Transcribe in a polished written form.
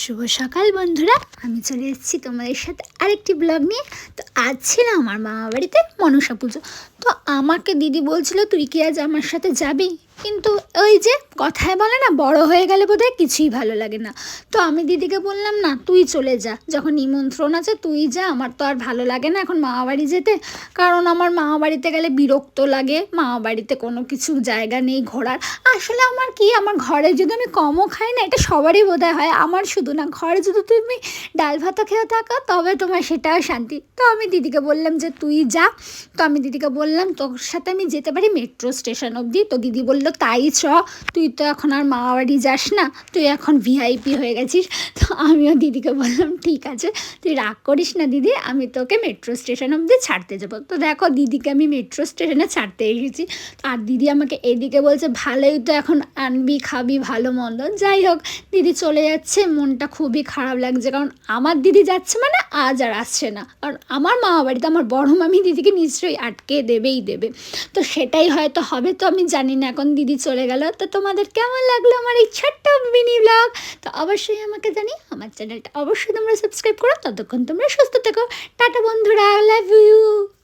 শুভ সকাল বন্ধুরা, আমি চলে এসেছি তোমাদের সাথে আরেকটি ব্লগ নিয়ে। তো আজ ছিল আমার মামা বাড়িতে মনসা পুজো। তো আমাকে দিদি বলছিল তুই কি আজ আমার সাথে যাবি, কিন্তু ওই যে কথায় বলে না, বড় হয়ে গেলে বোধহয় কিছুই ভালো লাগে না। তো আমি দিদিকে বললাম না, তুই চলে যা, যখন নিমন্ত্রণ আছে তুই যা, আমার তো আর ভালো লাগে না এখন মামা বাড়ি যেতে। কারণ আমার মামা বাড়িতে গেলে বিরক্ত লাগে, মামা বাড়িতে কোনো কিছু জায়গা নেই ঘোরার। আসলে আমার কি, আমার ঘরে যদি আমি কমও খাই না, এটা সবারই বোধহয় হয়, আমার শুধু না, ঘরে যদি তুমি ডাল ভাতও খেয়ে থাকো তবে তোমার সেটাও শান্তি। তো আমি দিদিকে বললাম যে তুই যা। তো আমি দিদিকে বললাম তোর সাথে আমি যেতে পারি মেট্রো স্টেশন অবধি। তো দিদি বলল তাই চ, তুই তো এখন আর মামা বাড়ি যাস না, তুই এখন ভিআইপি হয়ে গেছিস। তো আমিও দিদিকে বললাম ঠিক আছে, তুই রাগ করিস না দিদি, আমি তোকে মেট্রো স্টেশন অবধি ছাড়তে যাবো। তো দেখো দিদিকে আমি মেট্রো স্টেশনে ছাড়তে এসেছি। আর দিদি আমাকে এদিকে বলছে ভালোই তো এখন আনবি খাবি ভালো মন্দ। যাই হোক, দিদি চলে যাচ্ছে, মনটা খুবই খারাপ লাগছে, কারণ আমার দিদি যাচ্ছে মানে আজ আর আসছে না। কারণ আমার মামা বাড়িতে আমার বড় মামি দিদিকে নিশ্চয়ই আটকে দেবেই দেবে। তো সেটাই হয়তো হবে, তো আমি জানি না, এখন দিদি চলে গেল। তো তোমাদের কেমন লাগলো আমার এই ছোট্ট মিনি ব্লগ, তো অবশ্যই আমাকে জানি। আমার চ্যানেলটা অবশ্যই তোমরা সাবস্ক্রাইব করো। ততক্ষণ তোমরা সুস্থ থেকো। টাটা বন্ধুরা, লাভ ইউ।